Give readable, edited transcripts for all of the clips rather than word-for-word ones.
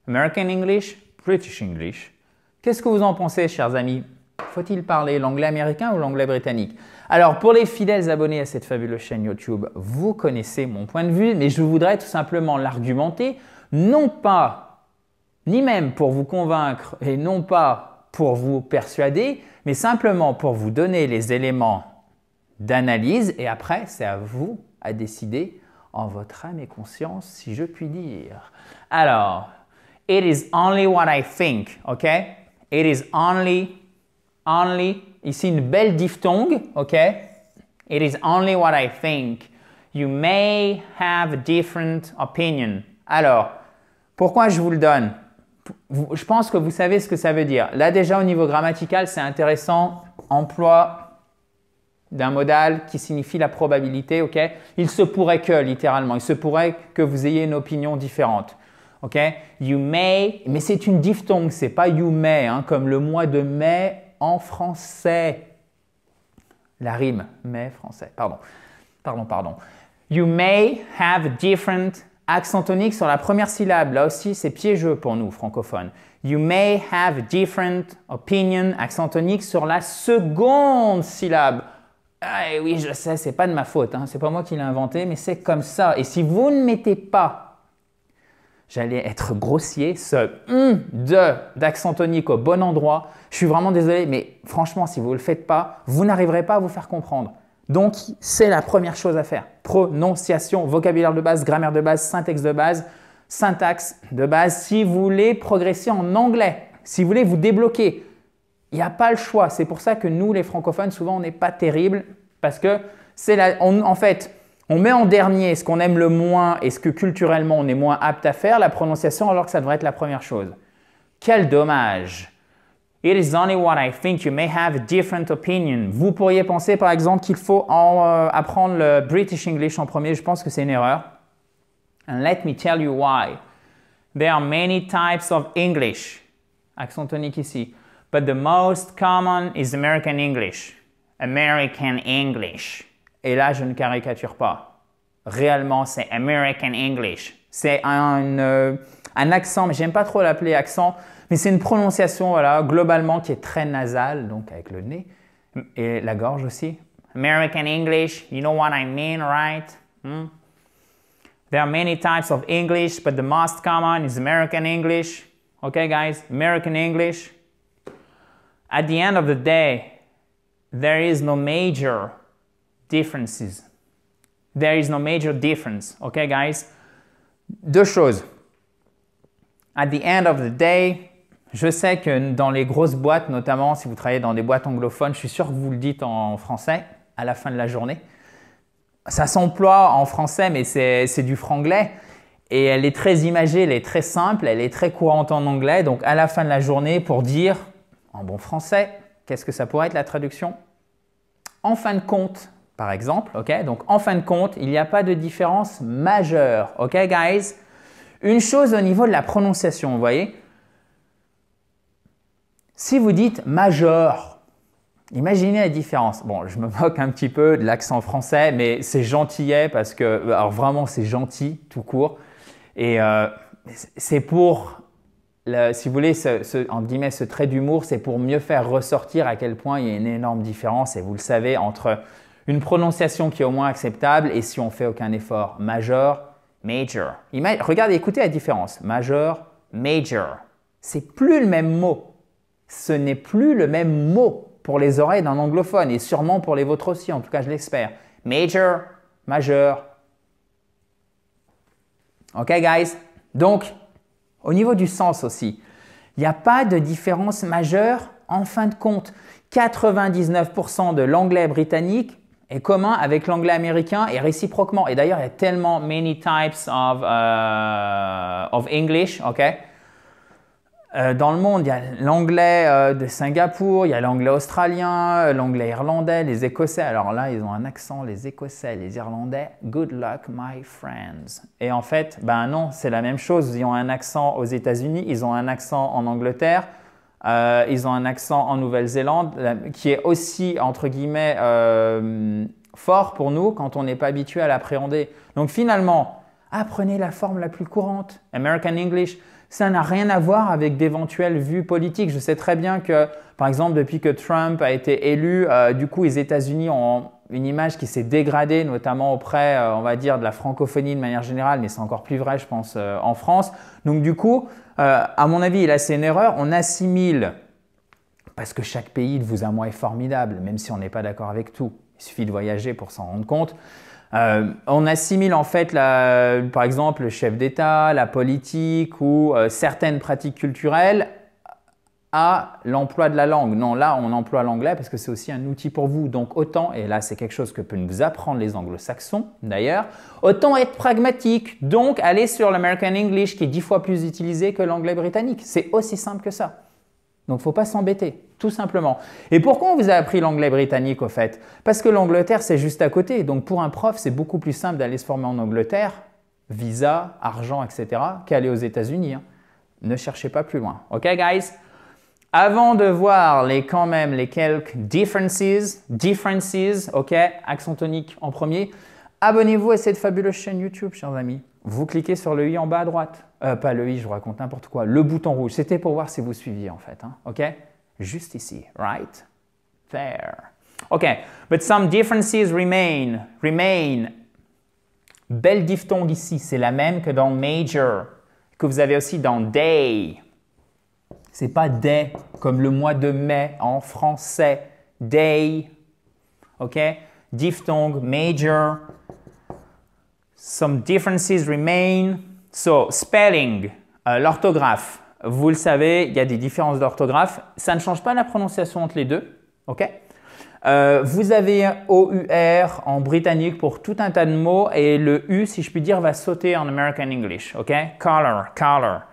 American English, British English. Qu'est-ce que vous en pensez, chers amis? Faut-il parler l'anglais américain ou l'anglais britannique? Alors, pour les fidèles abonnés à cette fabuleuse chaîne YouTube, vous connaissez mon point de vue, mais je voudrais tout simplement l'argumenter, non pas, ni même pour vous convaincre et non pas pour vous persuader, mais simplement pour vous donner les éléments d'analyse et après, c'est à vous à décider en votre âme et conscience, si je puis dire. Alors, it is only what I think, ok? It is only, ici une belle diphtongue, ok? It is only what I think. You may have a different opinion. Alors, pourquoi je vous le donne? Je pense que vous savez ce que ça veut dire. Là, déjà, au niveau grammatical, c'est intéressant. Emploi d'un modal qui signifie la probabilité, ok? Il se pourrait que, littéralement, il se pourrait que vous ayez une opinion différente, ok? You may, mais c'est une diphtongue, c'est pas you may, hein, comme le mois de mai en français. La rime, mai, français, pardon. You may have different accent tonique sur la première syllabe. Là aussi, c'est piégeux pour nous, francophones. You may have different opinion, accent tonique sur la seconde syllabe. Ah, oui, je sais, c'est pas de ma faute, hein. C'est pas moi qui l'ai inventé, mais c'est comme ça. Et si vous ne mettez pas, j'allais être grossier, ce d'accent tonique au bon endroit, je suis vraiment désolé, mais franchement, si vous ne le faites pas, vous n'arriverez pas à vous faire comprendre. Donc, c'est la première chose à faire. Prononciation, vocabulaire de base, grammaire de base, syntaxe de base, si vous voulez progresser en anglais, si vous voulez vous débloquer. Il n'y a pas le choix. C'est pour ça que nous, les francophones, souvent, on n'est pas terribles parce que en fait, on met en dernier ce qu'on aime le moins et ce que culturellement, on est moins apte à faire, la prononciation, alors que ça devrait être la première chose. Quel dommage! It is only what I think. You may have a different opinion. Vous pourriez penser, par exemple, qu'il faut apprendre le British English en premier. Je pense que c'est une erreur. And let me tell you why. There are many types of English. Accent tonique ici. But the most common is American English. American English. Et là, je ne caricature pas. Réellement, c'est American English. C'est un accent, mais j'aime pas trop l'appeler accent, mais c'est une prononciation, voilà, globalement, qui est très nasale, donc avec le nez et la gorge aussi. American English, you know what I mean, right? There are many types of English, but the most common is American English. Okay, guys, American English. At the end of the day, there is no major differences. There is no major difference. Okay, guys? Deux choses. At the end of the day, je sais que dans les grosses boîtes, notamment si vous travaillez dans des boîtes anglophones, je suis sûr que vous le dites en français à la fin de la journée. Ça s'emploie en français, mais c'est du franglais. Et elle est très imagée, elle est très simple, elle est très courante en anglais. Donc, à la fin de la journée, pour dire en bon français, qu'est-ce que ça pourrait être la traduction? En fin de compte, par exemple, ok? Donc, en fin de compte, il n'y a pas de différence majeure, ok, guys? Une chose au niveau de la prononciation, vous voyez? Si vous dites majeur, imaginez la différence. Bon, je me moque un petit peu de l'accent français, mais c'est gentillet parce que, alors vraiment, c'est gentil, tout court. Et c'est pour, si vous voulez, entre guillemets, ce trait d'humour, c'est pour mieux faire ressortir à quel point il y a une énorme différence, et vous le savez, entre une prononciation qui est au moins acceptable et si on ne fait aucun effort. Major, major. Regardez, écoutez la différence. Major, major. C'est plus le même mot. Ce n'est plus le même mot pour les oreilles d'un anglophone et sûrement pour les vôtres aussi, en tout cas je l'espère. Major, majeur. Ok, guys? Donc, au niveau du sens aussi, il n'y a pas de différence majeure en fin de compte. 99% de l'anglais britannique est commun avec l'anglais américain et réciproquement. Et d'ailleurs, il y a tellement many types of English, ok? Dans le monde, il y a l'anglais de Singapour, il y a l'anglais australien, l'anglais irlandais, les écossais. Alors là, ils ont un accent, les écossais, les irlandais. Good luck, my friends. Et en fait, ben non, c'est la même chose. Ils ont un accent aux États-Unis, ils ont un accent en Angleterre, ils ont un accent en Nouvelle-Zélande qui est aussi, entre guillemets, fort pour nous quand on n'est pas habitué à l'appréhender. Donc finalement, apprenez la forme la plus courante, American English. Ça n'a rien à voir avec d'éventuelles vues politiques. Je sais très bien que, par exemple, depuis que Trump a été élu, du coup, les États-Unis ont une image qui s'est dégradée, notamment auprès, on va dire, de la francophonie de manière générale, mais c'est encore plus vrai, je pense, en France. Donc, du coup, à mon avis, là, c'est une erreur. On assimile, parce que chaque pays, de vous à moi, est formidable, même si on n'est pas d'accord avec tout. Il suffit de voyager pour s'en rendre compte. On assimile en fait, par exemple, le chef d'État, la politique ou certaines pratiques culturelles à l'emploi de la langue. Non, là, on emploie l'anglais parce que c'est aussi un outil pour vous. Donc, autant, et là, c'est quelque chose que peuvent nous apprendre les anglo-saxons d'ailleurs, autant être pragmatique. Donc, aller sur l'American English qui est 10 fois plus utilisé que l'anglais britannique. C'est aussi simple que ça. Donc, il ne faut pas s'embêter, tout simplement. Et pourquoi on vous a appris l'anglais britannique, au fait? Parce que l'Angleterre, c'est juste à côté. Donc, pour un prof, c'est beaucoup plus simple d'aller se former en Angleterre, visa, argent, etc., qu'aller aux États-Unis. Hein. Ne cherchez pas plus loin. OK, guys? Avant de voir quand même les quelques differences, OK, accent tonique en premier, abonnez-vous à cette fabuleuse chaîne YouTube, chers amis. Vous cliquez sur le i en bas à droite. Pas le i, je vous raconte n'importe quoi. Le bouton rouge, c'était pour voir si vous suiviez en fait. Hein, OK? Juste ici, right? There. OK. But some differences remain. Belle diphtongue ici, c'est la même que dans major, que vous avez aussi dans day. C'est pas day comme le mois de mai en français. Day. OK? Diphtongue, major. Some differences remain. So, spelling, l'orthographe. Vous le savez, il y a des différences d'orthographe. Ça ne change pas la prononciation entre les deux. OK? Vous avez OUR en britannique pour tout un tas de mots et le U, si je puis dire, va sauter en American English. OK? Color.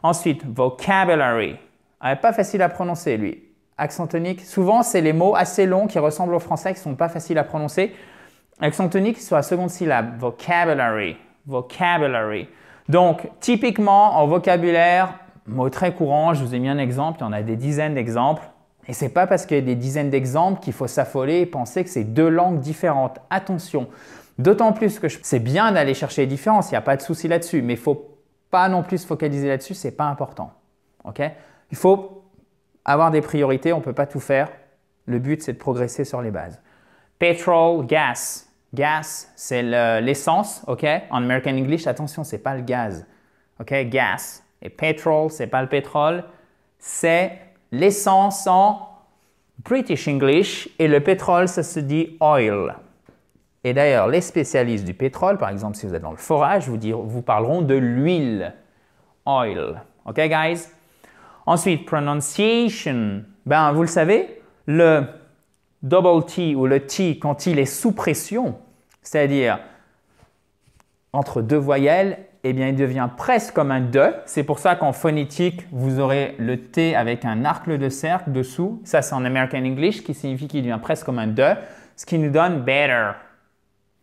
Ensuite, vocabulary. Pas facile à prononcer, lui. Accent tonique. Souvent, c'est les mots assez longs qui ressemblent au français qui ne sont pas faciles à prononcer. Accent tonique sur la seconde syllabe. Vocabulary. Donc, typiquement, en vocabulaire, mot très courant, je vous ai mis un exemple, il y en a des dizaines d'exemples. Et ce n'est pas parce qu'il y a des dizaines d'exemples qu'il faut s'affoler et penser que c'est deux langues différentes. Attention, d'autant plus que c'est bien d'aller chercher les différences, il n'y a pas de souci là-dessus, mais il ne faut pas non plus se focaliser là-dessus, ce n'est pas important. Okay? Il faut avoir des priorités, on ne peut pas tout faire. Le but, c'est de progresser sur les bases. Petrol, gas. Gas, c'est l'essence, OK? En American English, attention, ce n'est pas le gaz. OK? Gas. Et petrol, ce n'est pas le pétrole, c'est l'essence en British English. Et le pétrole, ça se dit oil. Et d'ailleurs, les spécialistes du pétrole, par exemple, si vous êtes dans le forage, vous parleront de l'huile. Oil. OK, guys? Ensuite, pronunciation. Ben, vous le savez, le double T ou le T, quand il est sous pression, c'est-à-dire entre deux voyelles, eh bien, il devient presque comme un de. C'est pour ça qu'en phonétique, vous aurez le T avec un arc de cercle dessous. Ça, c'est en American English, qui signifie qu'il devient presque comme un de, ce qui nous donne better.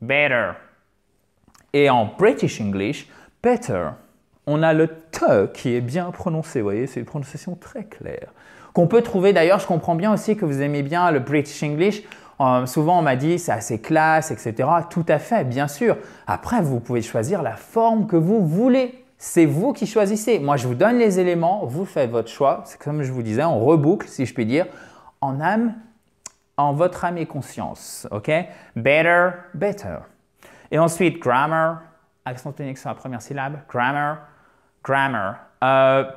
Better. Et en British English, better. On a le te qui est bien prononcé, vous voyez, c'est une prononciation très claire. Qu'on peut trouver d'ailleurs, je comprends bien aussi que vous aimez bien le British English. Souvent, on m'a dit c'est assez classe, etc. Tout à fait, bien sûr. Après, vous pouvez choisir la forme que vous voulez. C'est vous qui choisissez. Moi, je vous donne les éléments, vous faites votre choix. C'est comme je vous disais, on reboucle, si je puis dire, en votre âme et conscience. OK? Better, better. Et ensuite, grammar. Accent tonique sur la première syllabe. Grammar.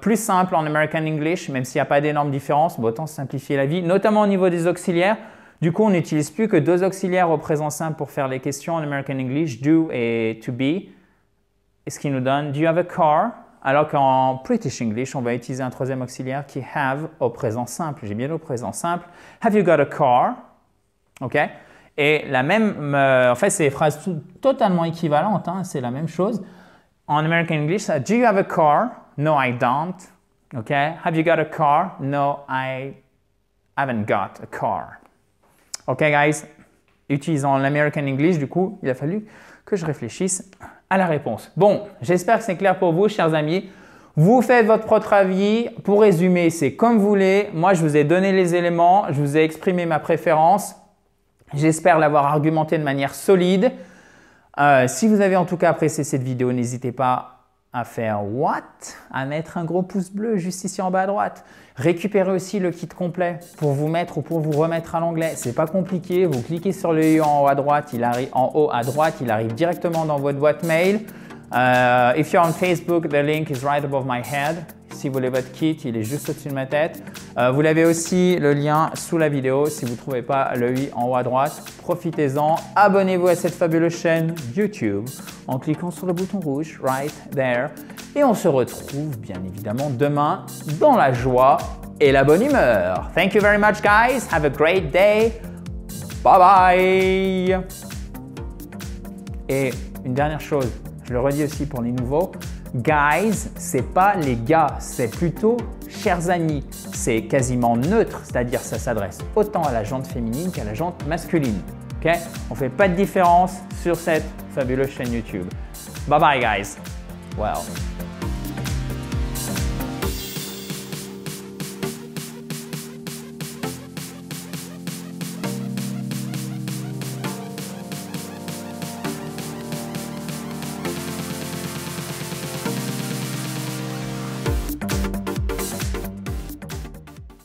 Plus simple en American English, même s'il n'y a pas d'énormes différences, mais autant simplifier la vie, notamment au niveau des auxiliaires. Du coup, on n'utilise plus que deux auxiliaires au présent simple pour faire les questions en American English, do et to be. Et ce qui nous donne do you have a car? Alors qu'en British English, on va utiliser un troisième auxiliaire qui est have au présent simple. J'ai bien au présent simple. Have you got a car? OK? Et la même, en fait, c'est des phrases totalement équivalentes, hein, c'est la même chose. En American English, do you have a car? No, I don't. OK? Have you got a car? No, I haven't got a car. OK, guys? Utilisant l'American English, du coup, il a fallu que je réfléchisse à la réponse. Bon, j'espère que c'est clair pour vous, chers amis. Vous faites votre propre avis. Pour résumer, c'est comme vous voulez. Moi, je vous ai donné les éléments. Je vous ai exprimé ma préférence. J'espère l'avoir argumenté de manière solide. Si vous avez en tout cas apprécié cette vidéo, n'hésitez pas à faire what? À mettre un gros pouce bleu juste ici en bas à droite. Récupérez aussi le kit complet pour vous mettre ou pour vous remettre à l'anglais. C'est pas compliqué, vous cliquez sur le i en haut à droite, il arrive directement dans votre boîte mail. If you're on Facebook, the link is right above my head. Si vous voulez votre kit, il est juste au-dessus de ma tête. Vous l'avez aussi le lien sous la vidéo si vous ne trouvez pas le i en haut à droite. Profitez-en, abonnez-vous à cette fabuleuse chaîne YouTube en cliquant sur le bouton rouge right there. Et on se retrouve bien évidemment demain dans la joie et la bonne humeur. Thank you very much guys. Have a great day. Bye bye. Et une dernière chose, je le redis aussi pour les nouveaux. Guys, c'est pas les gars, c'est plutôt chers amis. C'est quasiment neutre, c'est-à-dire ça s'adresse autant à la jante féminine qu'à la jante masculine. Okay? On fait pas de différence sur cette fabuleuse chaîne YouTube. Bye bye guys. Well.